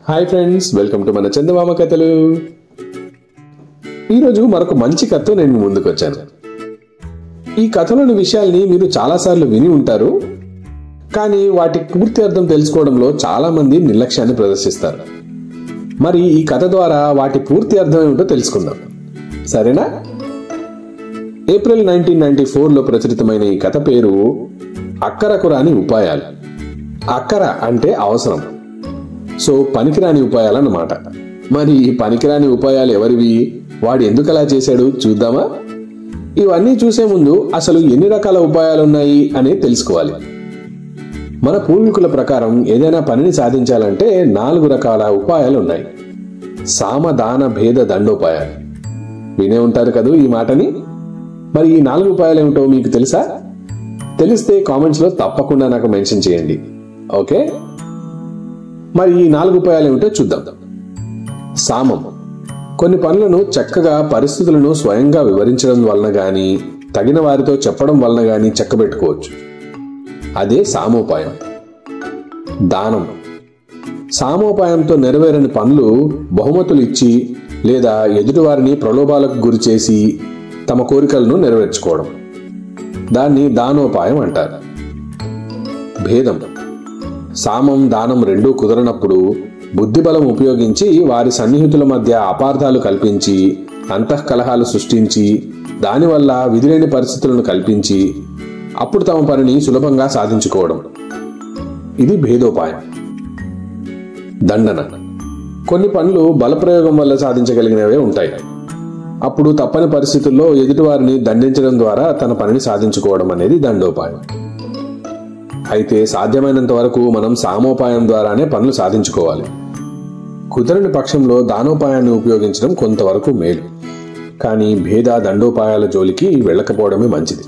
Hi friends, welcome to మన చందమామ కథలు. ఈరోజు మరొక మంచి కథతో నేను ముందుకు వచ్చాను. ఈ కథలోని విషయాల్ని మీరు చాలాసార్లు విని ఉంటారు, కానీ వాటి పూర్తి అర్థం తెలుసుకోవడంలో చాలా మంది నిర్లక్ష్యాన్ని ప్రదర్శిస్తారు. మరి ఈ కథ ద్వారా వాటి పూర్తి అర్థం ఏమిటో తెలుసుకుందాం, సరేనా? ఏప్రిల్ 1994లో ప్రచురితమైన ఈ కథ పేరు అక్కరకు రాని ఉపాయాలు. అక్కర అంటే అవసరం, సో పనికిరాని ఉపాయాలన్నమాట. మరి ఈ పనికిరాని ఉపాయాలు ఎవరివి, వాడు ఎందుకు అలా చేశాడు చూద్దామా? ఇవన్నీ చూసే ముందు అసలు ఎన్ని రకాల ఉపాయాలు ఉన్నాయి అనేది తెలుసుకోవాలి. మన పూర్వీకుల ప్రకారం ఏదైనా పనిని సాధించాలంటే 4 రకాల ఉపాయాలు ఉన్నాయి. సామ దాన భేద దండోపాయాలు. వినే ఉంటారు కదా ఈ మాటని. మరి ఈ 4 ఉపాయాలు ఏమిటో మీకు తెలుసా? తెలిస్తే కామెంట్స్ లో తప్పకుండా నాకు మెన్షన్ చేయండి, ఓకే? మరి ఈ 4 ఉపాయాలు ఏమిటో చూద్దాం. సామం. కొన్ని పనులను చక్కగా పరిస్థితులను స్వయంగా వివరించడం వలన గాని, తగిన వారితో చెప్పడం వలన గాని చక్కబెట్టుకోవచ్చు. అదే సామోపాయం. దానం. సామోపాయంతో నెరవేరని పనులు బహుమతులు ఇచ్చి లేదా ఎదుటివారిని ప్రలోభాలకు గురి చేసి తమ కోరికలను నెరవేర్చుకోవడం, దాన్ని దానోపాయం అంటారు. భేదం. సామం దానం రెండూ కుదరనప్పుడు బుద్ధిబలం ఉపయోగించి వారి సన్నిహితుల మధ్య అపార్థాలు కల్పించి అంతఃకలహాలు సృష్టించి దానివల్ల విధిలేని పరిస్థితులను కల్పించి అప్పుడు తమ పనిని సులభంగా సాధించుకోవడం, ఇది భేదోపాయం. దండన. కొన్ని పనులు బలప్రయోగం వల్ల సాధించగలిగినవే ఉంటాయి. అప్పుడు తప్పని పరిస్థితుల్లో ఎదుటివారిని దండించడం ద్వారా తన పనిని సాధించుకోవడం అనేది దండోపాయం. అయితే సాధ్యమైనంత వరకు మనం సామోపాయం ద్వారానే పనులు సాధించుకోవాలి. కుదరని పక్షంలో దానోపాయాన్ని ఉపయోగించడం కొంతవరకు మేలు, కానీ భేద దండోపాయాల జోలికి వెళ్ళకపోవడమే మంచిది.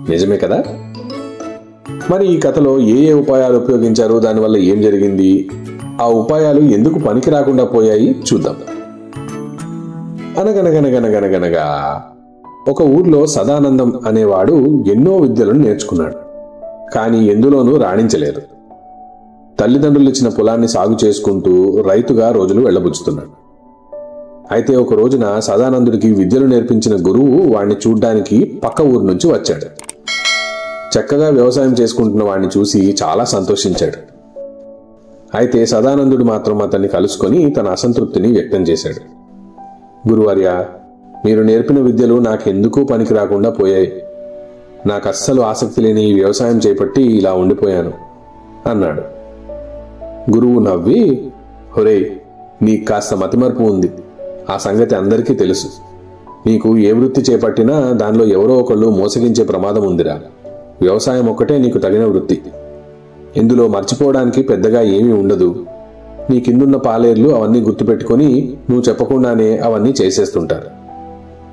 నిజమే కదా? మరి ఈ కథలో ఏ ఉపాయాలు ఉపయోగించారు, దానివల్ల ఏం జరిగింది, ఆ ఉపాయాలు ఎందుకు పనికి రాకుండా పోయాయి చూద్దాం. అనగనగనగనగనగనగా ఒక ఊర్లో సదానందం అనేవాడు ఎన్నో విద్యలను నేర్చుకున్నాడు, కానీ ఎందులోనూ రాణించలేదు. తల్లిదండ్రులు ఇచ్చిన పొలాన్ని సాగు చేసుకుంటూ రైతుగా రోజులు వెళ్లబుచ్చుతున్నాడు. అయితే ఒక రోజున సదానందుడికి విద్యలు నేర్పించిన గురువు వాణ్ణి చూడ్డానికి పక్క ఊరు నుంచి వచ్చాడు. చక్కగా వ్యవసాయం చేసుకుంటున్న వాణ్ణి చూసి చాలా సంతోషించాడు. అయితే సదానందుడు మాత్రం అతన్ని కలుసుకొని తన అసంతృప్తిని వ్యక్తం చేశాడు. గురువర్య, మీరు నేర్పిన విద్యలు నాకెందుకు పనికి రాకుండా పోయాయి. నాకు అస్సలు ఆసక్తి లేని ఈ వ్యవసాయం చేపట్టి ఇలా ఉండిపోయాను అన్నాడు. గురువు నవ్వి, హొరే, నీకు కాస్త మతిమరుపు ఉంది. ఆ సంగతి అందరికీ తెలుసు. నీకు ఏ వృత్తి చేపట్టినా దానిలో ఎవరో ఒకళ్ళు మోసగించే ప్రమాదం ఉందిరా. వ్యవసాయం ఒక్కటే నీకు తగిన వృత్తి. ఇందులో మర్చిపోవడానికి పెద్దగా ఏమీ ఉండదు. నీ కిందున్న పాలేర్లు అవన్నీ గుర్తుపెట్టుకుని నువ్వు చెప్పకుండానే అవన్నీ చేసేస్తుంటారు.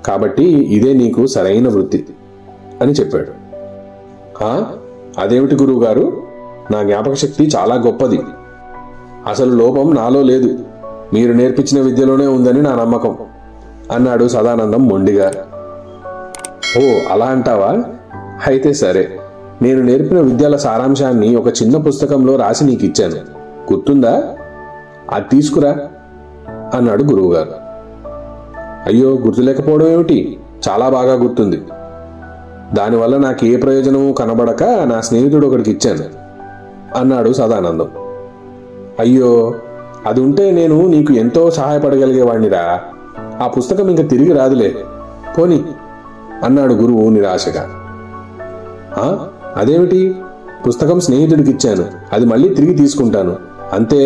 కాబట్టి ఇదే నీకు సరైన వృత్తి అని చెప్పాడు. అదేమిటి గురువుగారు, నా జ్ఞాపక శక్తి చాలా గొప్పది. అసలు లోపం నాలో లేదు, మీరు నేర్పించిన విద్యలోనే ఉందని నా నమ్మకం అన్నాడు సదానందం మొండిగా. ఓ, అలా అంటావా? అయితే సరే, నేను నేర్పిన విద్యల సారాంశాన్ని ఒక చిన్న పుస్తకంలో రాసి నీకు ఇచ్చాను, గుర్తుందా? అది తీసుకురా అన్నాడు గురువుగారు. అయ్యో, గుర్తులేకపోవడం ఏమిటి, చాలా బాగా గుర్తుంది. దానివల్ల నాకు ఏ ప్రయోజనము కనబడక నా స్నేహితుడు ఒకడికి ఇచ్చాను అన్నాడు సదానందం. అయ్యో, అది ఉంటే నేను నీకు ఎంతో సహాయపడగలిగేవాణ్ణిరా. ఆ పుస్తకం ఇంక తిరిగి రాదులే, పోని అన్నాడు గురువు నిరాశగా. అదేమిటి, పుస్తకం స్నేహితుడికి ఇచ్చాను, అది మళ్ళీ తిరిగి తీసుకుంటాను అంతే,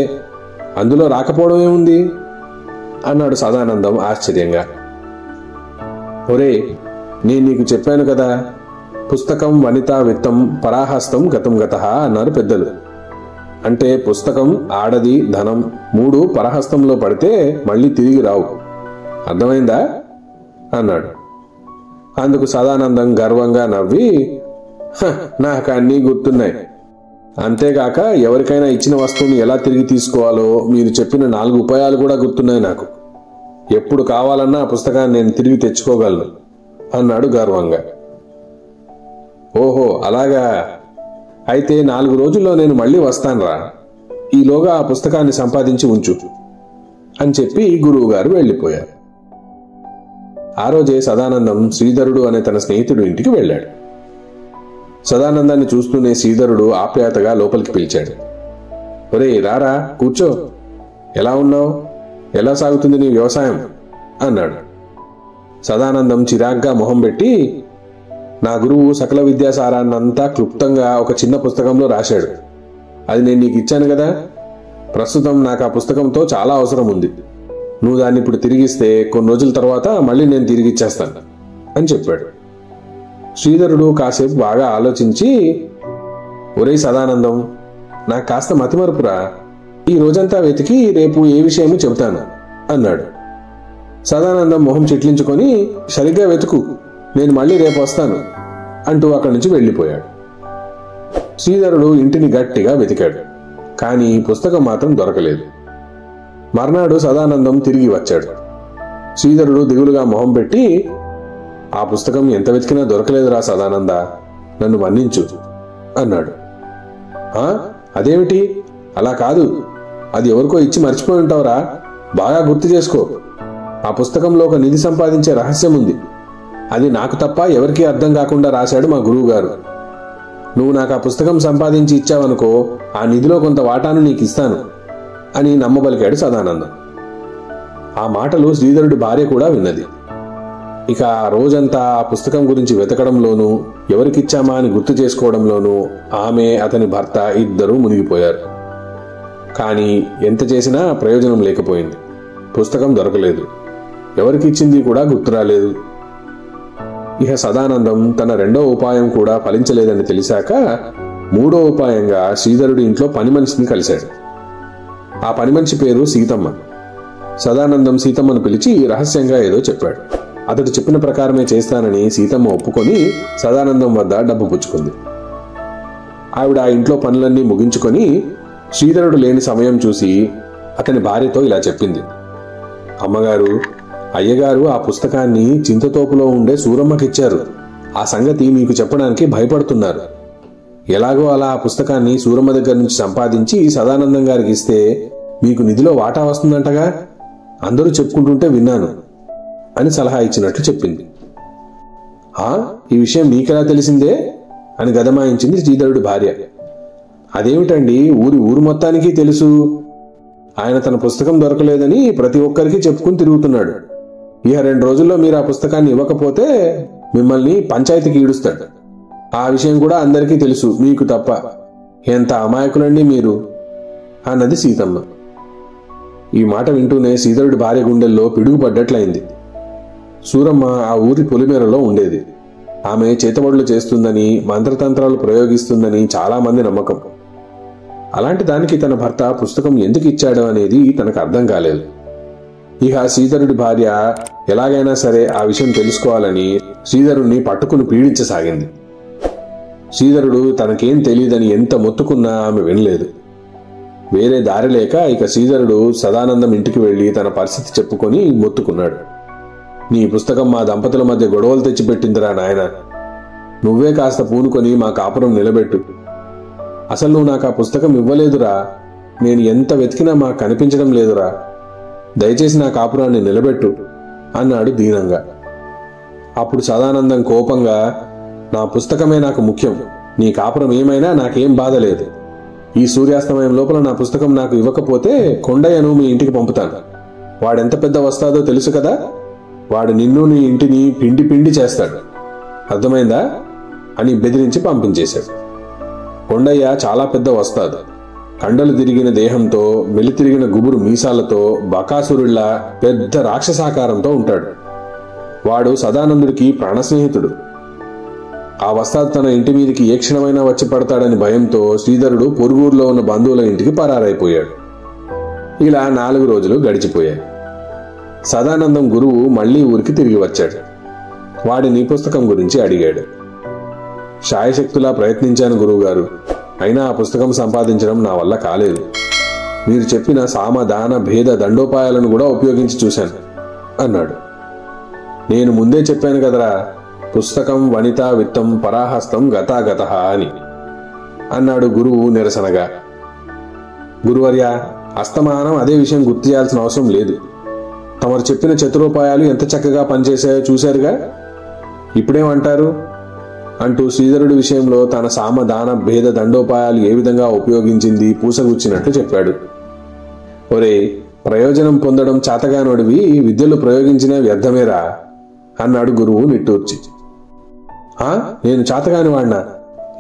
అందులో రాకపోవడం ఏముంది అన్నాడు సదానందం ఆశ్చర్యంగా. ఒరే, నేను నీకు చెప్పాను కదా, పుస్తకం వనితా విత్తం పరాహస్తం గతం గతః అన్నారు పెద్దలు. అంటే పుస్తకం, ఆడది, ధనం 3 పరహస్తంలో పడితే మళ్ళీ తిరిగి రావు. అర్థమైందా అన్నాడు. అందుకు సదానందం గర్వంగా నవ్వి, నాకు అన్నీ గుర్తున్నాయి. అంతేగాక ఎవరికైనా ఇచ్చిన వస్తువుని ఎలా తిరిగి తీసుకోవాలో మీరు చెప్పిన 4 ఉపాయాలు కూడా గుర్తున్నాయి నాకు. ఎప్పుడు కావాలన్నా ఆ పుస్తకాన్ని నేను తిరిగి తెచ్చుకోగలను అన్నాడు గర్వంగా. ఓహో, అలాగా, అయితే 4 రోజుల్లో నేను మళ్ళీ వస్తానురా. ఈలోగా ఆ పుస్తకాన్ని సంపాదించి ఉంచు అని చెప్పి గురువు గారు వెళ్ళిపోయారు. ఆ రోజే సదానందం శ్రీధరుడు అనే తన స్నేహితుడు ఇంటికి వెళ్ళాడు. సదానందాన్ని చూస్తూనే శ్రీధరుడు ఆప్యాయతగా లోపలికి పిలిచాడు. ఒరే రారా, కూర్చో, ఎలా ఉన్నావు, ఎలా సాగుతుంది నీ వ్యవసాయం అన్నాడు. సదానందం చిరాగ్గా మొహం పెట్టి, నా గురువు సకల విద్యాసారాన్నంతా క్లుప్తంగా ఒక చిన్న పుస్తకంలో రాశాడు. అది నేను నీకు ఇచ్చాను కదా. ప్రస్తుతం నాకు ఆ పుస్తకంతో చాలా అవసరం ఉంది. నువ్వు దాన్ని ఇప్పుడు తిరిగిస్తే కొన్ని రోజుల తర్వాత మళ్ళీ నేను తిరిగి ఇచ్చేస్తాను అని చెప్పాడు. శ్రీధరుడు కాసేపు బాగా ఆలోచించి, ఒరేయ్ సదానందం, నాకు కాస్త మతిమరుపురా, ఈ రోజంతా వెతికి రేపు ఏ విషయమో చెబుతాను అన్నాడు. సదానందం మొహం చిట్లించుకొని, సరిగ్గా వెతుకు, నేను మళ్ళీ రేపు వస్తాను అంటూ అక్కడి నుంచి వెళ్ళిపోయాడు. శ్రీధరుడు ఇంటిని గట్టిగా వెతికాడు, కానీ పుస్తకం మాత్రం దొరకలేదు. మర్నాడు సదానందం తిరిగి వచ్చాడు. శ్రీధరుడు దిగులుగా మొహం పెట్టి, ఆ పుస్తకం ఎంత వెతికినా దొరకలేదురా సదానంద, నన్ను మన్నించు అన్నాడు. అదేమిటి, అలా కాదు, అది ఎవరికో ఇచ్చి మర్చిపోయి ఉంటావురా, బాగా గుర్తు చేసుకో. ఆ పుస్తకంలో ఒక నిధి సంపాదించే రహస్యం ఉంది. అది నాకు తప్ప ఎవరికీ అర్థం కాకుండా రాశాడు మా గురువు గారు. నువ్వు నాకు ఆ పుస్తకం సంపాదించి ఇచ్చావనుకో, ఆ నిధిలో కొంత వాటాను నీకు ఇస్తాను అని నమ్మబలికాడు సదానందం. ఆ మాటలు శ్రీధరుడి భార్య కూడా విన్నది. ఇక ఆ రోజంతా ఆ పుస్తకం గురించి వెతకడంలోనూ ఎవరికిచ్చామా అని గుర్తు చేసుకోవడంలోనూ ఆమె, అతని భర్త ఇద్దరూ మునిగిపోయారు. కానీ ఎంత చేసినా ప్రయోజనం లేకపోయింది. పుస్తకం దొరకలేదు, ఎవరికిచ్చింది కూడా గుర్తురాలేదు. ఇక సదానందం తన రెండో ఉపాయం కూడా ఫలించలేదని తెలిసాక మూడో ఉపాయంగా శ్రీధరుడి ఇంట్లో పని మనిషిని కలిశాడు. ఆ పని మనిషి పేరు సీతమ్మ. సదానందం సీతమ్మను పిలిచి రహస్యంగా ఏదో చెప్పాడు. అతడు చెప్పిన ప్రకారమే చేస్తానని సీతమ్మ ఒప్పుకొని సదానందం వద్ద డబ్బు పుచ్చుకుంది. ఆవిడ ఆ ఇంట్లో పనులన్నీ ముగించుకొని శ్రీధరుడు లేని సమయం చూసి అతని భార్యతో ఇలా చెప్పింది. అమ్మగారు, అయ్యగారు ఆ పుస్తకాన్ని చింతతోపులో ఉండే సూరమ్మకిచ్చారు. ఆ సంగతి మీకు చెప్పడానికి భయపడుతున్నారు. ఎలాగో అలా ఆ పుస్తకాన్ని సూరమ్మ దగ్గర నుంచి సంపాదించి సదానందం గారికి ఇస్తే మీకు నిధిలో వాటా వస్తుందంటగా, అందరూ చెప్పుకుంటుంటే విన్నాను అని సలహా ఇచ్చినట్లు చెప్పింది. ఈ విషయం నీకెలా తెలిసిందే అని గదమాయించింది శ్రీధరుడి భార్య. అదేమిటండి, ఊరు మొత్తానికి తెలుసు. ఆయన తన పుస్తకం దొరకలేదని ప్రతి ఒక్కరికి చెప్పుకుని తిరుగుతున్నాడు. ఇక 2 రోజుల్లో మీరు ఆ పుస్తకాన్ని ఇవ్వకపోతే మిమ్మల్ని పంచాయతీకి ఈడుస్తాడు. ఆ విషయం కూడా అందరికీ తెలుసు, మీకు తప్ప. ఎంత అమాయకులండి మీరు అన్నది సీతమ్మ. ఈ మాట వింటూనే శ్రీధరుడి భార్య గుండెల్లో పిడుగు పడ్డట్లయింది. సూరమ్మ ఆ ఊరి పొలిమేరలో ఉండేది. ఆమె చేతబడులు చేస్తుందని, మంత్రతంత్రాలు ప్రయోగిస్తుందని చాలా మంది నమ్మకం. అలాంటి దానికి తన భర్త పుస్తకం ఎందుకు ఇచ్చాడు అనేది తనకు అర్థం కాలేదు. ఇక శ్రీధరుడి భార్య ఎలాగైనా సరే ఆ విషయం తెలుసుకోవాలని శ్రీధరుణ్ణి పట్టుకుని పీడించసాగింది. శ్రీధరుడు తనకేం తెలియదని ఎంత మొత్తుకున్నా ఆమె వినలేదు. వేరే దారి లేక ఇక శ్రీధరుడు సదానందం ఇంటికి వెళ్లి తన పరిస్థితి చెప్పుకొని మొత్తుకున్నాడు. నీ పుస్తకం మా దంపతుల మధ్య గొడవలు తెచ్చిపెట్టిందిరా నాయన. నువ్వే కాస్త పూనుకొని మా కాపురం నిలబెట్టు. అసలు నువ్వు నాకు ఆ పుస్తకం ఇవ్వలేదురా. నేను ఎంత వెతికినా మాకు కనిపించడం లేదురా. దయచేసి నా కాపురాన్ని నిలబెట్టు అన్నాడు దీనంగా. అప్పుడు సదానందం కోపంగా, నా పుస్తకమే నాకు ముఖ్యం. నీ కాపురం ఏమైనా నాకేం బాధ లేదు. ఈ సూర్యాస్తమయం లోపల నా పుస్తకం నాకు ఇవ్వకపోతే కొండయ్యను మీ ఇంటికి పంపుతాను. వాడెంత పెద్ద వస్తాదో తెలుసు కదా. వాడు నిన్ను నీ ఇంటిని పిండి పిండి చేస్తాడు. అర్థమైందా అని బెదిరించి పంపించేశాడు. కొండయ్య చాలా పెద్ద వస్తాడు. కండలు తిరిగిన దేహంతో, మెలితిరిగిన గుబురు మీసాలతో, బకాసురుళ్లా పెద్ద రాక్షసాకారంతో ఉంటాడు. వాడు సదానందుడికి ప్రాణస్నేహితుడు. ఆ వస్తాద్ తన ఇంటి మీదికి ఏ క్షణమైనా వచ్చి పడతాడని భయంతో శ్రీధరుడు పొరుగురులో ఉన్న బంధువుల ఇంటికి పరారైపోయాడు. ఇలా 4 రోజులు గడిచిపోయాయి. సదానందం గురువు మళ్లీ ఊరికి తిరిగి వచ్చాడు. వాడిని పుస్తకం గురించి అడిగాడు. శాయశక్తులా ప్రయత్నించాను గురువుగారు, అయినా ఆ పుస్తకం సంపాదించడం నా వల్ల కాలేదు. మీరు చెప్పిన సామ దాన భేద దండోపాయాలను కూడా ఉపయోగించి చూశాను అన్నాడు. నేను ముందే చెప్పాను కదరా, పుస్తకం వనిత విత్తం పరాహస్తం గతాగత అని అన్నాడు గురువు నిరసనగా. గురువర్య, అస్తమానం అదే విషయం గుర్తు చేయాల్సిన అవసరం లేదు. తమరు చెప్పిన చతురోపాయాలు ఎంత చక్కగా పనిచేశాయో చూశారుగా, ఇప్పుడేమంటారు అంటూ శ్రీధరుడి విషయంలో తన సామ దాన భేద దండోపాయాలు ఏ విధంగా ఉపయోగించింది పూసగుచ్చినట్లు చెప్పాడు. ఒరే, ప్రయోజనం పొందడం చాతగానోడివి విద్యలు ప్రయోగించినా వ్యర్థమేరా అన్నాడు గురువు నిట్టూర్చి. నేను చాతగాని వాడినా?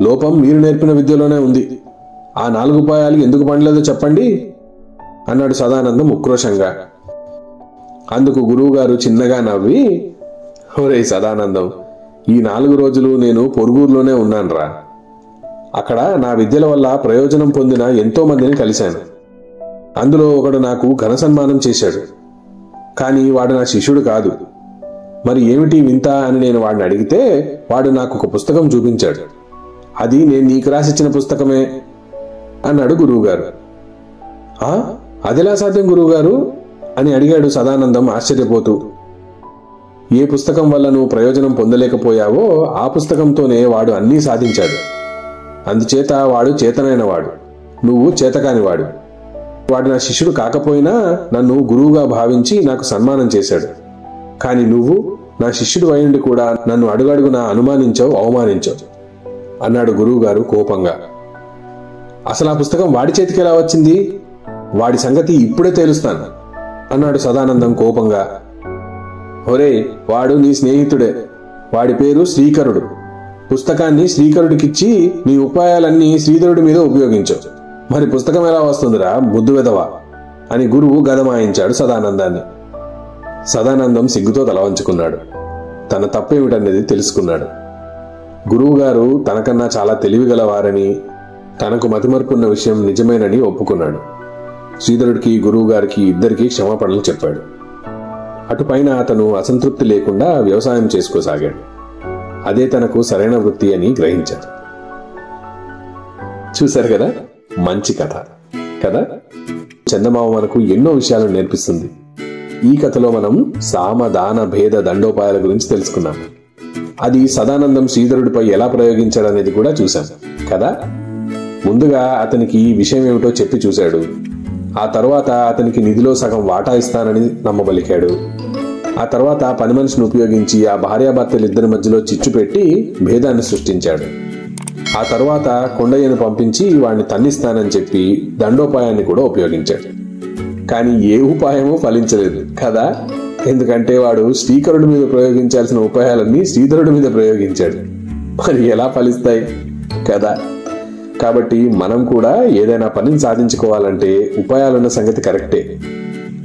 లోపం మీరు నేర్పిన విద్యలోనే ఉంది. ఆ 4 ఉపాయాలు ఎందుకు పండలేదో చెప్పండి అన్నాడు సదానందం ఉక్రోషంగా. అందుకు గురువుగారు చిన్నగా నవ్వి, ఒరే సదానందం, ఈ 4 రోజులు నేను పొరుగురులోనే ఉన్నానురా. అక్కడ నా విద్యల వల్ల ప్రయోజనం పొందిన ఎంతో మందిని కలిశాను. అందులో ఒకడు నాకు ఘన సన్మానం చేశాడు. కానీ వాడు నా శిష్యుడు కాదు. మరి ఏమిటి వింత అని నేను వాడిని అడిగితే వాడు నాకు ఒక పుస్తకం చూపించాడు. అది నేను నీకు రాసిచ్చిన పుస్తకమే అన్నాడు గురువుగారు. అదెలా సాధ్యం గురువుగారు అని అడిగాడు సదానందం ఆశ్చర్యపోతూ. ఏ పుస్తకం వల్ల నువ్వు ప్రయోజనం పొందలేకపోయావో ఆ పుస్తకంతోనే వాడు అన్నీ సాధించాడు. అందుచేత వాడు చేతనైన వాడు, నువ్వు చేతకానివాడు. వాడు నా శిష్యుడు కాకపోయినా నన్ను గురువుగా భావించి నాకు సన్మానం చేశాడు. కాని నువ్వు నా శిష్యుడు అయ్యుండి కూడా నన్ను అడుగడుగునా అనుమానించావు, అవమానించావు అన్నాడు గురువుగారు కోపంగా. అసలు ఆ పుస్తకం వాడి చేతికి ఎలా వచ్చింది? వాడి సంగతి ఇప్పుడే తేలుస్తాను అన్నాడు సదానందం కోపంగా. ఒరే, వాడు నీ స్నేహితుడే. వాడి పేరు శ్రీకరుడు. పుస్తకాన్ని శ్రీకరుడికిచ్చి నీ ఉపాయాలన్నీ శ్రీధరుడి మీద ఉపయోగించావు. మరి పుస్తకం ఎలా వస్తుందిరా ముద్దు వెదవా అని గురువు గదమాయించాడు సదానందాన్ని. సదానందం సిగ్గుతో తల వంచుకున్నాడు. తన తప్పేమిటనేది తెలుసుకున్నాడు. గురువుగారు తనకన్నా చాలా తెలివిగలవారని, తనకు మతిమరుపున్న విషయం నిజమేనని ఒప్పుకున్నాడు. శ్రీధరుడికి గురువుగారికి ఇద్దరికీ క్షమాపణలు చెప్పాడు. అటుపైన అతను అసంతృప్తి లేకుండా వ్యవసాయం చేసుకోసాగాడు. అదే తనకు సరైన వృత్తి అని గ్రహించాడు. చూశారు కదా, మంచి కథ కదా. చందమామ మనకు ఎన్నో విషయాలు నేర్పిస్తుంది. ఈ కథలో మనం సామ దాన భేద దండోపాయాల గురించి తెలుసుకున్నాం. అది సదానందం శ్రీధరుడిపై ఎలా ప్రయోగించాడనేది కూడా చూశాం కదా. ముందుగా అతనికి ఈ విషయం ఏమిటో చెప్పి చూశాడు. ఆ తర్వాత అతనికి నిధిలో సగం వాటా ఇస్తానని నమ్మబలికాడు. ఆ తర్వాత పని మనిషిని ఉపయోగించి ఆ భార్యాభర్తలిద్దరి మధ్యలో చిచ్చు పెట్టి భేదాన్ని సృష్టించాడు. ఆ తర్వాత కొండయ్యను పంపించి వాడిని తన్నిస్తానని చెప్పి దండోపాయాన్ని కూడా ఉపయోగించాడు. కానీ ఏ ఉపాయమూ ఫలించలేదు కదా. ఎందుకంటే వాడు శ్రీకరుడి మీద ప్రయోగించాల్సిన ఉపాయాలన్నీ శ్రీధరుడి మీద ప్రయోగించాడు. మరి ఎలా ఫలిస్తాయి కదా. కాబట్టి మనం కూడా ఏదైనా పనిని సాధించుకోవాలంటే ఉపాయాలున్న సంగతి కరెక్టే.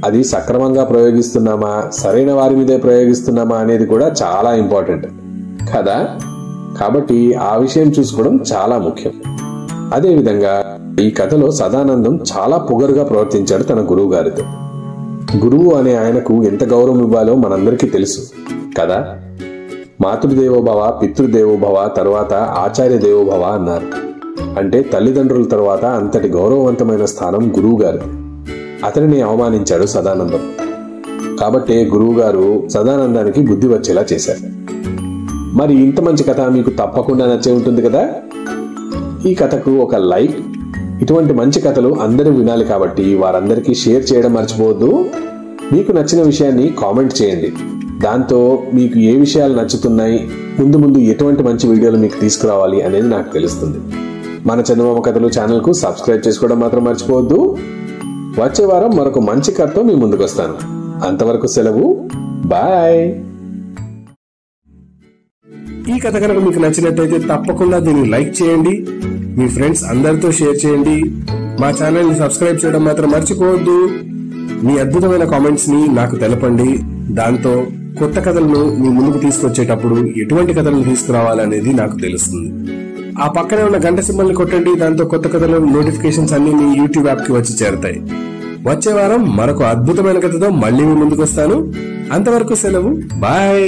అది సక్రమంగా ప్రయోగిస్తున్నామా, సరైన వారి మీదే ప్రయోగిస్తున్నామా అనేది కూడా చాలా ఇంపార్టెంట్ కదా. కాబట్టి ఆ విషయం చూసుకోవడం చాలా ముఖ్యం. అదేవిధంగా ఈ కథలో సదానందం చాలా పొగరుగా ప్రవర్తించాడు తన గురువు గారితో. గురువు అనే ఆయనకు ఎంత గౌరవం ఇవ్వాలో మనందరికీ తెలుసు కదా. మాతృదేవోభవ, పితృదేవోభవ, తర్వాత ఆచార్య దేవోభవ అన్నారు. అంటే తల్లిదండ్రుల తర్వాత అంతటి గౌరవవంతమైన స్థానం గురువు గారు. అతనిని అవమానించాడు సదానందం. కాబట్టే గురువు గారు సదానందానికి బుద్ధి వచ్చేలా చేశారు. మరి ఇంత మంచి కథ మీకు తప్పకుండా నచ్చే ఉంటుంది కదా. ఈ కథకు ఒక లైక్. ఇటువంటి మంచి కథలు అందరూ వినాలి కాబట్టి వారందరికీ షేర్ చేయడం మర్చిపోవద్దు. మీకు నచ్చిన విషయాన్ని కామెంట్ చేయండి. దాంతో మీకు ఏ విషయాలు నచ్చుతున్నాయి, ముందు ముందు ఎటువంటి మంచి వీడియోలు మీకు తీసుకురావాలి అనేది నాకు తెలుస్తుంది. మన చందమామ కథలు ఛానల్ కు సబ్స్క్రైబ్ చేసుకోవడం మాత్రం మర్చిపోవద్దు. వచ్చే వారం మరొక మంచి కథతో మీ ముందుకు వస్తాను. అంతవరకు సెలవు. బాయ్. ఈ కథ కనుక మీకు నచ్చినట్లయితే తప్పకుండా దీన్ని లైక్ చేయండి, మీ ఫ్రెండ్స్ అందరితో షేర్ చేయండి. మా ఛానల్ ని సబ్స్క్రైబ్ చేయడం మాత్రం మర్చిపోవద్దు. మీ అద్భుతమైన కామెంట్స్ ని నాకు తెలపండి. దాంతో కొత్త కథలను మీ ముందుకు తీసుకొచ్చేటప్పుడు ఎటువంటి కథలను తీసుకురావాలనేది నాకు తెలుస్తుంది. ఆ పక్కనే ఉన్న గంట సింబల్ ని కొట్టండి. దాంతో కొత్త కథల నోటిఫికేషన్స్ అన్ని మీ యూట్యూబ్ యాప్ కి వచ్చి చేరతాయి. వచ్చే వారం మరొక అద్భుతమైన కథతో మళ్ళీ మీ ముందుకు వస్తాను. అంతవరకు సెలవు. బాయ్.